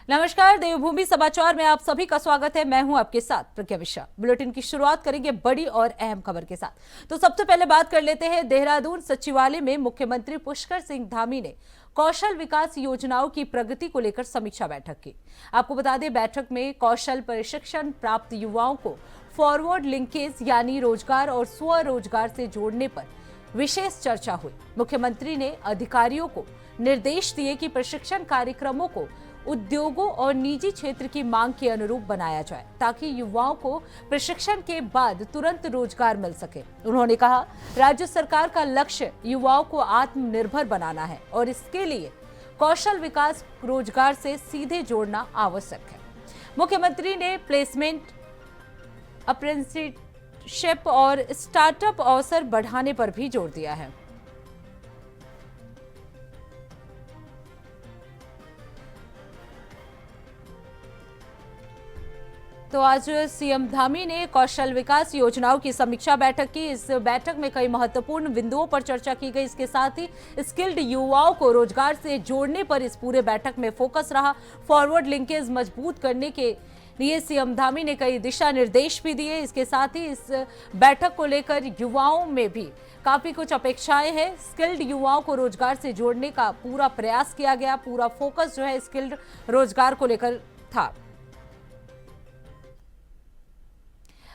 नमस्कार, देवभूमि समाचार में आप सभी का स्वागत है। मैं हूं आपके साथ प्रज्ञा मिश्रा। बुलेटिन की शुरुआत करेंगे बड़ी और अहम खबर के साथ। तो सबसे पहले बात कर लेते हैं देहरादून सचिवालय में मुख्यमंत्री पुष्कर सिंह धामी ने कौशल विकास योजनाओं की प्रगति को लेकर समीक्षा बैठक की। आपको बता दें, बैठक में कौशल प्रशिक्षण प्राप्त युवाओं को फॉरवर्ड लिंकेज यानी रोजगार और स्वरोजगार से जोड़ने पर विशेष चर्चा हुई। मुख्यमंत्री ने अधिकारियों को निर्देश दिए कि प्रशिक्षण कार्यक्रमों को उद्योगों और निजी क्षेत्र की मांग के अनुरूप बनाया जाए ताकि युवाओं को प्रशिक्षण के बाद तुरंत रोजगार मिल सके। उन्होंने कहा, राज्य सरकार का लक्ष्य युवाओं को आत्मनिर्भर बनाना है और इसके लिए कौशल विकास रोजगार से सीधे जोड़ना आवश्यक है। मुख्यमंत्री ने प्लेसमेंट, अप्रेंटिसशिप और स्टार्टअप अवसर बढ़ाने पर भी जोर दिया है। तो आज सीएम धामी ने कौशल विकास योजनाओं की समीक्षा बैठक की। इस बैठक में कई महत्वपूर्ण बिंदुओं पर चर्चा की गई। इसके साथ ही स्किल्ड युवाओं को रोजगार से जोड़ने पर इस पूरे बैठक में फोकस रहा। फॉरवर्ड लिंकेज मजबूत करने के लिए सीएम धामी ने कई दिशा निर्देश भी दिए। इसके साथ ही इस बैठक को लेकर युवाओं में भी काफी कुछ अपेक्षाएं हैं। स्किल्ड युवाओं को रोजगार से जोड़ने का पूरा प्रयास किया गया। पूरा फोकस जो है स्किल्ड रोजगार को लेकर था।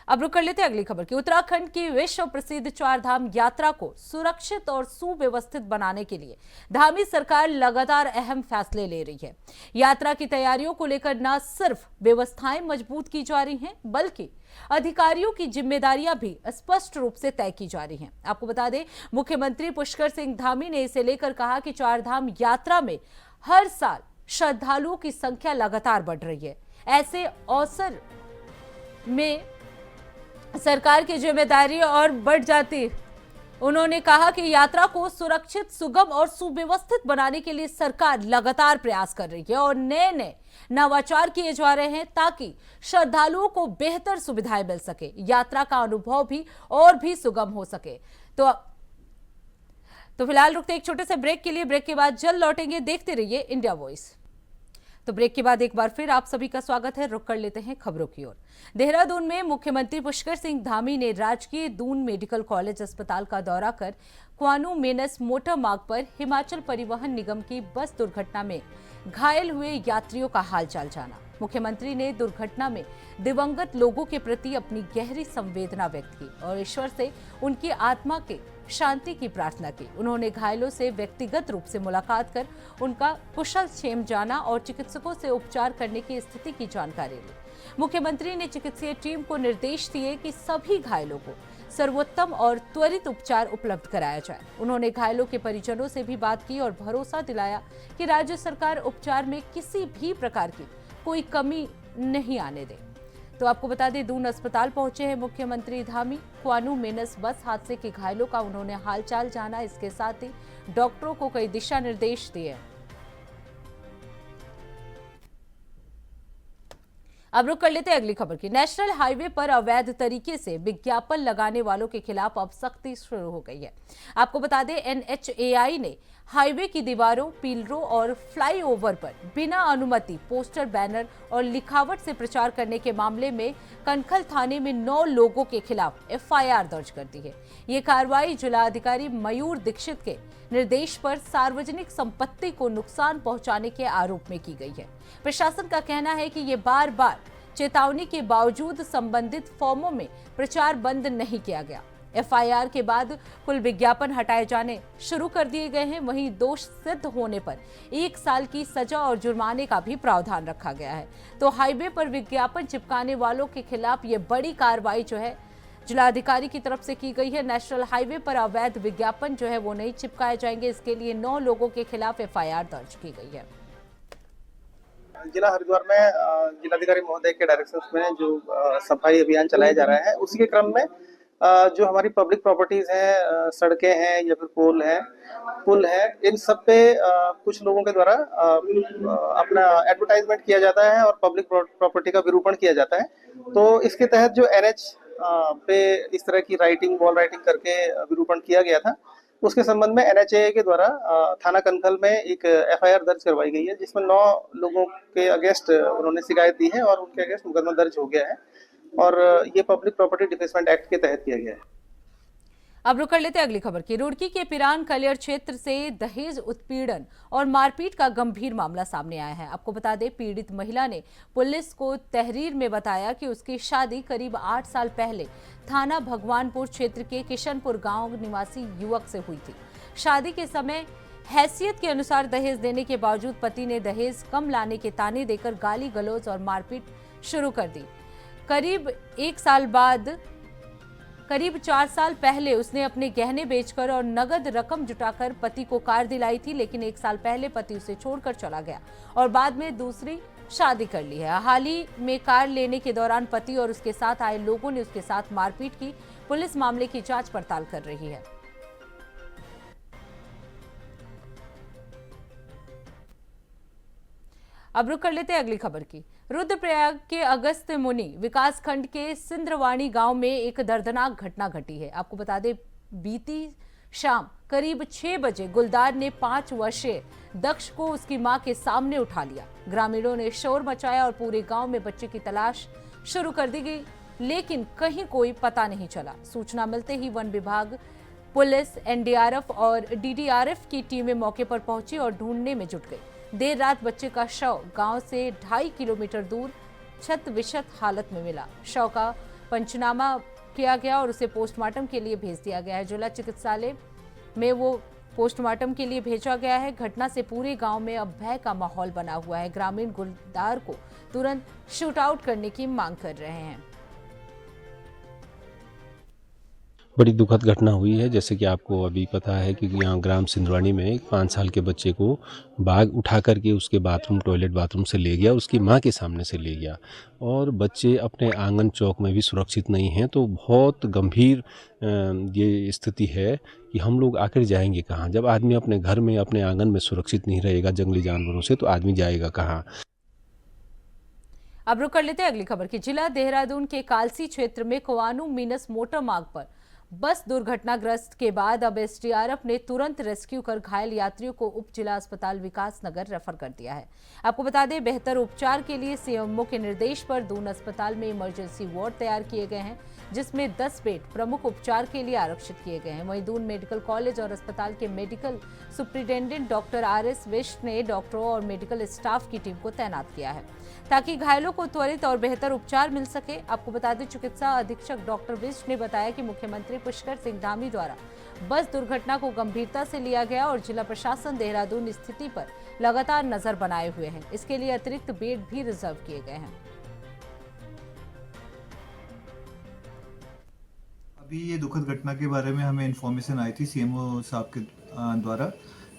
अब रुक कर लेते हैं अगली खबर की। उत्तराखंड की विश्व प्रसिद्ध चारधाम यात्रा को सुरक्षित और सुव्यवस्थित बनाने के लिए धामी सरकार लगातार अहम फैसले ले रही है। यात्रा की तैयारियों को लेकर न सिर्फ व्यवस्थाएं मजबूत की जा रही हैं, बल्कि अधिकारियों की जिम्मेदारियां भी स्पष्ट रूप से तय की जा रही हैं। आपको बता दें, मुख्यमंत्री पुष्कर सिंह धामी ने इसे लेकर कहा कि चारधाम यात्रा में हर साल श्रद्धालुओं की संख्या लगातार बढ़ रही है। ऐसे अवसर में सरकार की जिम्मेदारी और बढ़ जाती। उन्होंने कहा कि यात्रा को सुरक्षित, सुगम और सुव्यवस्थित बनाने के लिए सरकार लगातार प्रयास कर रही है और नए नए नवाचार किए जा रहे हैं ताकि श्रद्धालुओं को बेहतर सुविधाएं मिल सके, यात्रा का अनुभव भी और भी सुगम हो सके। तो फिलहाल रुकते एक छोटे से ब्रेक के लिए। ब्रेक के बाद जल्द लौटेंगे। देखते रहिए इंडिया वॉइस। तो ब्रेक के बाद एक बार फिर आप सभी का स्वागत है। रुक कर लेते हैं खबरों की ओर। देहरादून में मुख्यमंत्री पुष्कर सिंह धामी ने राजकीय दून मेडिकल कॉलेज अस्पताल का दौरा कर क्वानू मेनस मोटर मार्ग पर हिमाचल परिवहन निगम की बस दुर्घटना में घायल हुए यात्रियों का हालचाल जाना। मुख्यमंत्री ने दुर्घटना में दिवंगत लोगों के प्रति अपनी गहरी संवेदना व्यक्त की और ईश्वर से उनकी आत्मा के शांति की प्रार्थना की। उन्होंने घायलों से व्यक्तिगत रूप से मुलाकात कर उनका कुशल क्षेम जाना और चिकित्सकों से उपचार करने की स्थिति की जानकारी ली। मुख्यमंत्री ने चिकित्सीय टीम को निर्देश दिए कि सभी घायलों को सर्वोत्तम और त्वरित उपचार उपलब्ध कराया जाए। उन्होंने घायलों के परिजनों से भी बात की और भरोसा दिलाया कि राज्य सरकार उपचार में किसी भी प्रकार की कोई कमी नहीं आने दे। तो आपको बता दें, दून अस्पताल पहुंचे हैं मुख्यमंत्री धामी। क्वानू मेनस बस हादसे के घायलों का उन्होंने हालचाल जाना। इसके साथ ही डॉक्टरों को कई दिशा निर्देश दिए। अब रुक कर लेते हैं अगली खबर की। नेशनल हाईवे पर अवैध तरीके से विज्ञापन लगाने वालों के खिलाफ अब सख्ती शुरू हो गई है। आपको बता दें, NHAI ने हाईवे की दीवारों, पिलरों और फ्लाईओवर पर बिना अनुमति पोस्टर, बैनर और लिखावट से प्रचार करने के मामले में कनखल थाने में 9 लोगों के खिलाफ FIR दर्ज कर दी है। ये कार्रवाई जिलाधिकारी मयूर दीक्षित के निर्देश पर सार्वजनिक संपत्ति को नुकसान पहुंचाने के आरोप में की गई है। प्रशासन का कहना है कि ये बार बार चेतावनी के बावजूद संबंधित फॉर्मों में प्रचार बंद नहीं किया गया। FIR के बाद कुल विज्ञापन हटाए जाने शुरू कर दिए गए हैं। वहीं दोष सिद्ध होने पर 1 साल की सजा और जुर्माने का भी प्रावधान रखा गया है। तो हाईवे पर विज्ञापन चिपकाने वालों के खिलाफ ये बड़ी कार्रवाई जो है जिलाधिकारी की तरफ से की गई है। नेशनल हाईवे पर अवैध विज्ञापन जो है वो नहीं चिपकाए जाएंगे। इसके लिए 9 लोगों के खिलाफ FIR दर्ज की गई है। जिला हरिद्वार में जिलाधिकारी महोदय के डायरेक्शंस में जो सफाई अभियान चलाया जा रहा है, उसी के क्रम में जो हमारी पब्लिक प्रॉपर्टीज हैं, सड़कें हैं या फिर पुल है, इन सब पे कुछ लोगों के द्वारा अपना एडवर्टाइजमेंट किया जाता है और पब्लिक प्रॉपर्टी का विरूपण किया जाता है। तो इसके तहत जो NH पे इस तरह की राइटिंग, वॉल राइटिंग करके विरूपण किया गया था, उसके संबंध में NHAA के द्वारा थाना कनखल में एक FIR दर्ज करवाई गई है, जिसमें 9 लोगों के अगेंस्ट उन्होंने शिकायत दी है और उनके अगेंस्ट मुकदमा दर्ज हो गया है और ये पब्लिक प्रॉपर्टी डिफेसमेंट एक्ट के तहत किया गया है। अब रुक कर लेते हैं अगली खबर की। रुड़की के पिरान कलियर क्षेत्र से दहेज उत्पीड़न और मारपीट का गंभीर मामला सामने आया है। आपको बता दें, पीड़ित महिला ने पुलिस को तहरीर में बताया कि उसकी शादी करीब 8 साल पहले थाना भगवानपुर क्षेत्र के किशनपुर गांव निवासी युवक से हुई थी। शादी के समय हैसियत के अनुसार दहेज देने के बावजूद पति ने दहेज कम लाने के ताने देकर गाली गलौज और मारपीट शुरू कर दी। करीब 4 साल पहले उसने अपने गहने बेचकर और नगद रकम जुटाकर पति को कार दिलाई थी, लेकिन 1 साल पहले पति उसे छोड़कर चला गया और बाद में दूसरी शादी कर ली है। हाल ही में कार लेने के दौरान पति और उसके साथ आए लोगों ने उसके साथ मारपीट की। पुलिस मामले की जांच पड़ताल कर रही है। अब रुक कर लेते हैं अगली खबर की। रुद्रप्रयाग के अगस्त्य मुनि विकास खंड के सिंद्रवाणी गांव में एक दर्दनाक घटना घटी है। आपको बता दें, बीती शाम करीब 6 बजे गुलदार ने 5 वर्षीय दक्ष को उसकी मां के सामने उठा लिया। ग्रामीणों ने शोर मचाया और पूरे गांव में बच्चे की तलाश शुरू कर दी गई, लेकिन कहीं कोई पता नहीं चला। सूचना मिलते ही वन विभाग, पुलिस, NDRF और DDRF की टीमें मौके पर पहुंची और ढूंढने में जुट गई। देर रात बच्चे का शव गांव से 2.5 किलोमीटर दूर क्षत विक्षत हालत में मिला। शव का पंचनामा किया गया और उसे पोस्टमार्टम के लिए भेज दिया गया है। जिला चिकित्सालय में वो पोस्टमार्टम के लिए भेजा गया है। घटना से पूरे गांव में अब भय का माहौल बना हुआ है। ग्रामीण गुलदार को तुरंत शूट आउट करने की मांग कर रहे हैं। बड़ी दुखद घटना हुई है। जैसे कि आपको अभी पता है कि यहाँ ग्राम सिंधवानी में एक 5 साल के बच्चे को बाघ उठा करके उसके टॉयलेट बाथरूम से ले गया, उसकी माँ के सामने से ले गया और बच्चे अपने आंगन चौक में भी सुरक्षित नहीं हैं। तो बहुत गंभीर ये स्थिति है कि हम लोग आखिर जाएंगे कहाँ? जब आदमी अपने घर में, अपने आंगन में सुरक्षित नहीं रहेगा जंगली जानवरों से, तो आदमी जाएगा कहाँ? अब रुक कर लेते हैं अगली खबर की। जिला देहरादून के कालसी क्षेत्र में कुआनू मीनस मोटर मार्ग पर बस दुर्घटनाग्रस्त के बाद अब SDRF ने तुरंत रेस्क्यू कर घायल यात्रियों को उप जिला अस्पताल विकास नगर रेफर कर दिया है। आपको बता दें, बेहतर उपचार के लिए CMO के निर्देश पर दून अस्पताल में इमरजेंसी वार्ड तैयार किए गए हैं, जिसमें 10 बेड प्रमुख उपचार के लिए आरक्षित किए गए हैं। वहीं दून मेडिकल कॉलेज और अस्पताल के medical superintendent doctor RS Bisht ने डॉक्टरों और मेडिकल स्टाफ की टीम को तैनात किया है ताकि घायलों को त्वरित और बेहतर उपचार मिल सके। आपको बता दें, चिकित्सा अधीक्षक डॉक्टर विष्ट ने बताया कि मुख्यमंत्री पुष्कर सिंह धामी द्वारा बस दुर्घटना को गंभीरता से लिया गया और जिला प्रशासन देहरादून स्थिति पर लगातार नजर बनाए हुए हैं। इसके लिए अतिरिक्त बेड भी रिजर्व किए गए हैं। अभी ये दुखद घटना के बारे में हमें इन्फॉर्मेशन आई थी CMO साहब के द्वारा,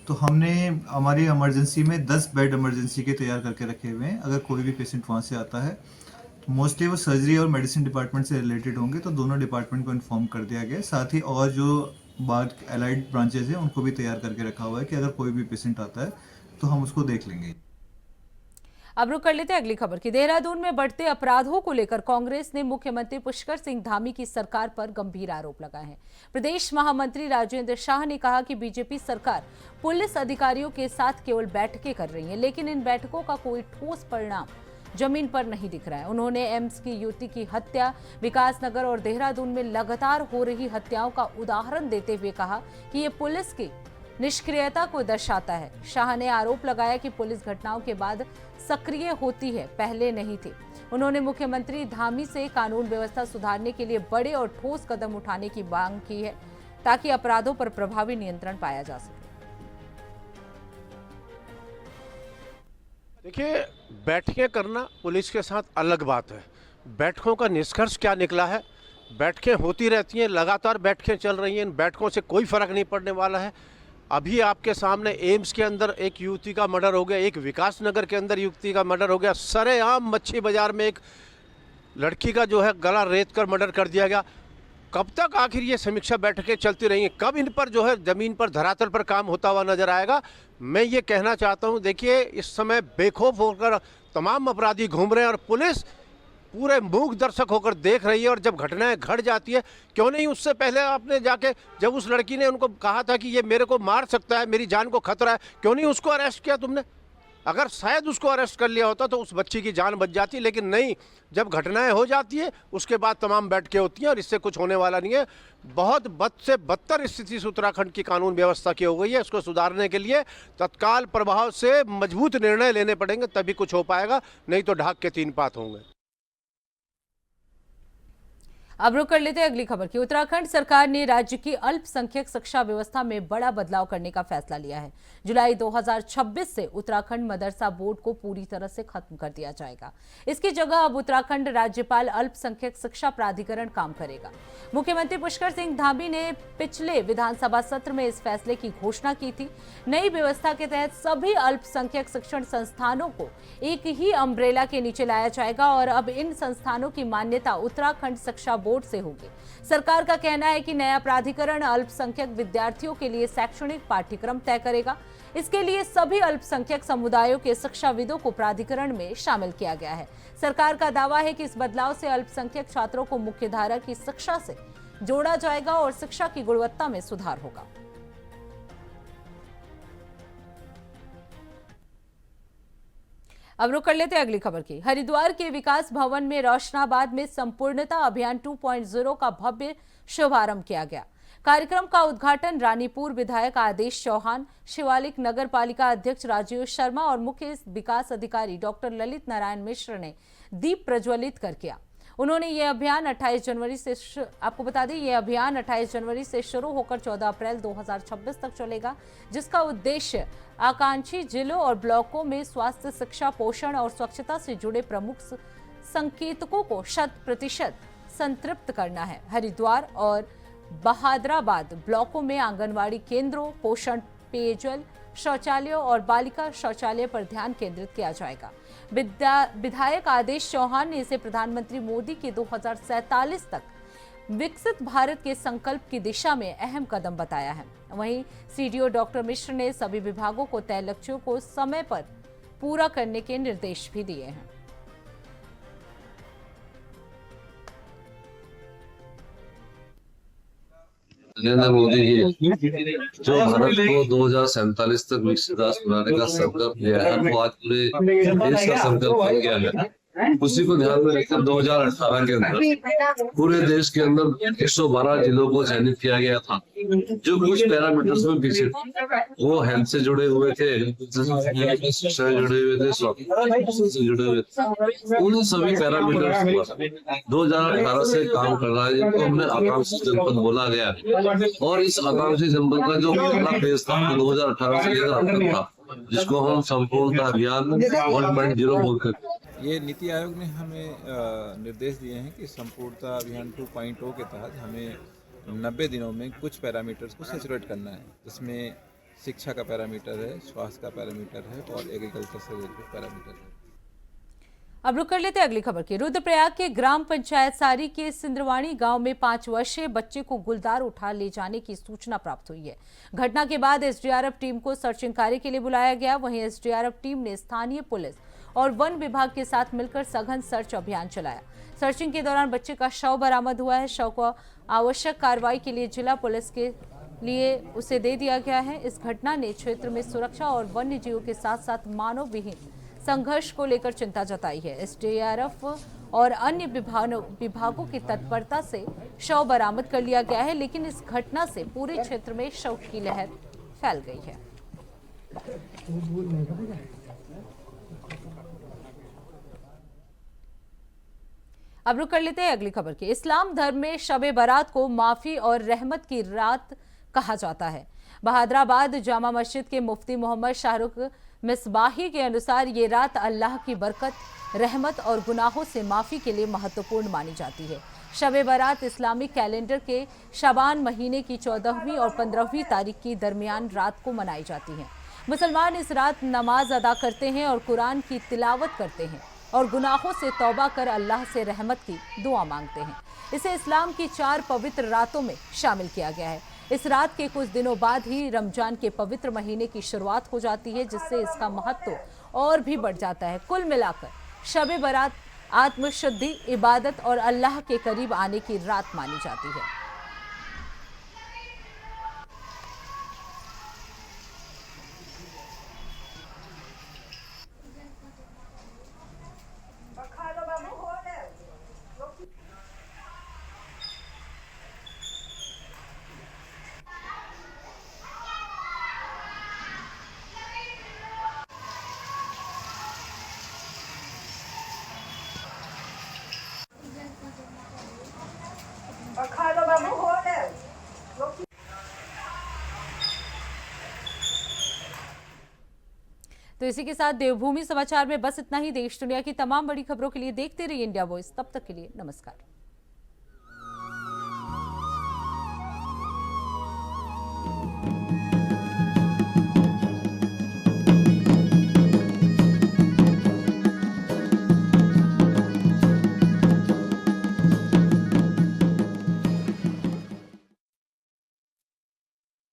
तो हमने हमारी इमरजेंसी में 10 बेड इमरजेंसी के तैयार करके रखे हुए हैं। अगर कोई भी पेशेंट वहाँ से आता है तो मोस्टली वो सर्जरी और मेडिसिन डिपार्टमेंट से रिलेटेड होंगे, तो दोनों डिपार्टमेंट को इन्फॉर्म कर दिया गया है। साथ ही और जो बाद एलाइड ब्रांचेज हैं उनको भी तैयार करके रखा हुआ है कि अगर कोई भी पेशेंट आता है तो हम उसको देख लेंगे। अब रुक कर लेते हैं अगली खबर की। देहरादून में बढ़ते अपराधों को लेकर कांग्रेस ने मुख्यमंत्री पुष्कर सिंह धामी की सरकार पर गंभीर आरोप लगाए हैं। प्रदेश महामंत्री राजेंद्र शाह ने कहा कि बीजेपी सरकार पुलिस अधिकारियों के साथ केवल बैठकें कर रही है, लेकिन इन बैठकों का कोई ठोस परिणाम जमीन पर नहीं दिख रहा है। उन्होंने एम्स की युवती की हत्या, विकासनगर और देहरादून में लगातार हो रही हत्याओं का उदाहरण देते हुए कहा कि ये पुलिस की निष्क्रियता को दर्शाता है। शाह ने आरोप लगाया कि पुलिस घटनाओं के बाद सक्रिय होती है, पहले नहीं थी। उन्होंने मुख्यमंत्री धामी से कानून व्यवस्था सुधारने के लिए बड़े और ठोस कदम उठाने की मांग की है ताकि अपराधों पर प्रभावी नियंत्रण पाया जा सके। देखिए, बैठकें करना पुलिस के साथ अलग बात है। बैठकों का निष्कर्ष क्या निकला है? बैठकें होती रहती हैं, लगातार बैठकें चल रही हैं, इन बैठकों से कोई फर्क नहीं पड़ने वाला है। अभी आपके सामने एम्स के अंदर एक युवती का मर्डर हो गया, एक विकासनगर के अंदर युवती का मर्डर हो गया, सरेआम मच्छी बाजार में एक लड़की का जो है गला रेत कर मर्डर कर दिया गया। कब तक आखिर ये समीक्षा बैठकें चलती रहेंगी? कब इन पर जो है ज़मीन पर, धरातल पर काम होता हुआ नजर आएगा? मैं ये कहना चाहता हूँ, देखिए, इस समय बेखौफ होकर तमाम अपराधी घूम रहे हैं और पुलिस पूरे मूक दर्शक होकर देख रही है, और जब घटनाएं घट जाती है, क्यों नहीं उससे पहले आपने जाके, जब उस लड़की ने उनको कहा था कि ये मेरे को मार सकता है, मेरी जान को खतरा है, क्यों नहीं उसको अरेस्ट किया तुमने? अगर शायद उसको अरेस्ट कर लिया होता तो उस बच्ची की जान बच जाती, लेकिन नहीं, जब घटनाएं हो जाती है उसके बाद तमाम बैठ के होती हैं, और इससे कुछ होने वाला नहीं है। बहुत बद से बदतर स्थिति से उत्तराखंड की कानून व्यवस्था की हो गई है। इसको सुधारने के लिए तत्काल प्रभाव से मजबूत निर्णय लेने पड़ेंगे, तभी कुछ हो पाएगा, नहीं तो ढाक के तीन पात होंगे। अब रुक कर लेते हैं अगली खबर की। उत्तराखंड सरकार ने राज्य की अल्पसंख्यक शिक्षा व्यवस्था में बड़ा बदलाव करने का फैसला लिया है। जुलाई 2026 से उत्तराखंड मदरसा बोर्ड को पूरी तरह से खत्म कर दिया जाएगा। इसकी जगह अब उत्तराखंड राज्यपाल अल्पसंख्यक शिक्षा प्राधिकरण काम करेगा। मुख्यमंत्री पुष्कर सिंह धामी ने पिछले विधानसभा सत्र में इस फैसले की घोषणा की थी। नई व्यवस्था के तहत सभी अल्पसंख्यक शिक्षण संस्थानों को एक ही अम्ब्रेला के नीचे लाया जाएगा, और अब इन संस्थानों की मान्यता उत्तराखंड शिक्षा बोर्ड से होगी। सरकार का कहना है कि नया प्राधिकरण अल्पसंख्यक विद्यार्थियों के लिए शैक्षणिक पाठ्यक्रम तय करेगा। इसके लिए सभी अल्पसंख्यक समुदायों के शिक्षाविदों को प्राधिकरण में शामिल किया गया है। सरकार का दावा है कि इस बदलाव से अल्पसंख्यक छात्रों को मुख्यधारा की शिक्षा से जोड़ा जाएगा और शिक्षा की गुणवत्ता में सुधार होगा। अब रुक कर लेते हैं अगली खबर की। हरिद्वार के विकास भवन में रोशनाबाद में संपूर्णता अभियान 2.0 का भव्य शुभारंभ किया गया। कार्यक्रम का उद्घाटन रानीपुर विधायक आदेश चौहान, शिवालिक नगर पालिका अध्यक्ष राजीव शर्मा और मुख्य विकास अधिकारी डॉक्टर ललित नारायण मिश्र ने दीप प्रज्वलित कर किया। उन्होंने ये अभियान 28 जनवरी से आपको बता दें, ये अभियान 28 जनवरी से शुरू होकर 14 अप्रैल 2026 तक चलेगा, जिसका उद्देश्य आकांक्षी जिलों और ब्लॉकों में स्वास्थ्य, शिक्षा, पोषण और स्वच्छता से जुड़े प्रमुख संकेतकों को 100% संतृप्त करना है। हरिद्वार और बहादराबाद ब्लॉकों में आंगनवाड़ी केंद्रों, पोषण, पेयजल, शौचालयों और बालिका शौचालय पर ध्यान केंद्रित किया जाएगा। विधायक आदेश चौहान ने इसे प्रधानमंत्री मोदी के 2047 तक विकसित भारत के संकल्प की दिशा में अहम कदम बताया है। वहीं सीडीओ डॉक्टर मिश्र ने सभी विभागों को तय लक्ष्यों को समय पर पूरा करने के निर्देश भी दिए हैं। नरेंद्र मोदी जी जो भारत को 2047 तक विकसित राष्ट्र बनाने का संकल्प लिया है, वो आज पूरे देश का संकल्प बन गया है। उसी को ध्यान में रखकर 2018 के अंदर पूरे देश के अंदर 112 जिलों को चयनित किया गया था, जो कुछ पैरामीटर्स में पीछे वो हेल्थ से जुड़े हुए थे, शिक्षा से जुड़े हुए थे, स्वास्थ्य से जुड़े हुए थे। उन सभी पैरामीटर्स पर 2018 से काम कर रहा है, जिनको हमने आकांक्षी जनपद बोला गया है। और इस आकांक्षी जनपद का जो पहला फेज था 2018 से लेकर अब तक था, जिसको हम संपूर्णता अभियान 1.0 बोलकर। ये नीति आयोग ने हमें निर्देश दिए हैं कि संपूर्णता अभियान 2.0 के तहत हमें 90 दिनों में कुछ पैरामीटर्स को सैचुरेट करना है, जिसमें शिक्षा का पैरामीटर है, स्वास्थ्य का पैरामीटर है और एग्रीकल्चर से रिलेटेड पैरामीटर है। अब रुक कर लेते हैं अगली खबर की। रुद्रप्रयाग के ग्राम पंचायत सारी के सिंद्रवाणी गांव में 5 वर्षीय बच्चे को गुलदार उठा ले जाने की सूचना प्राप्त हुई है। घटना के बाद एसडीआरएफ टीम को सर्चिंग कार्य के लिए बुलाया गया। वहीं एसडीआरएफ टीम ने स्थानीय पुलिस और वन विभाग के साथ मिलकर सघन सर्च अभियान चलाया। सर्चिंग के दौरान बच्चे का शव बरामद हुआ है। शव को आवश्यक कार्रवाई के लिए जिला पुलिस के लिए उसे दे दिया गया है। इस घटना ने क्षेत्र में सुरक्षा और वन्य जीवों के साथ साथ मानव विहीन संघर्ष को लेकर चिंता जताई है। एसडीआरएफ और अन्य विभागों की तत्परता से शव बरामद कर लिया गया है, लेकिन इस घटना से पूरे क्षेत्र में शोक की लहर फैल गई है। अब रुक कर लेते हैं अगली खबर की। इस्लाम धर्म में शब बारात को माफी और रहमत की रात कहा जाता है। बहादराबाद जामा मस्जिद के मुफ्ती मोहम्मद शाहरुख मिसबाही के अनुसार ये रात अल्लाह की बरकत, रहमत और गुनाहों से माफ़ी के लिए महत्वपूर्ण मानी जाती है। शब बारात इस्लामिक कैलेंडर के शाबान महीने की 14वीं और 15वीं तारीख की दरमियान रात को मनाई जाती है। मुसलमान इस रात नमाज अदा करते हैं और कुरान की तिलावत करते हैं और गुनाहों से तौबा कर अल्लाह से रहमत की दुआ मांगते हैं। इसे इस्लाम की 4 पवित्र रातों में शामिल किया गया है। इस रात के कुछ दिनों बाद ही रमजान के पवित्र महीने की शुरुआत हो जाती है, जिससे इसका महत्व और भी बढ़ जाता है। कुल मिलाकर शब बारात आत्मशुद्धि, इबादत और अल्लाह के करीब आने की रात मानी जाती है। तो इसी के साथ देवभूमि समाचार में बस इतना ही। देश दुनिया की तमाम बड़ी खबरों के लिए देखते रहिए इंडिया वॉइस। तब तक के लिए नमस्कार।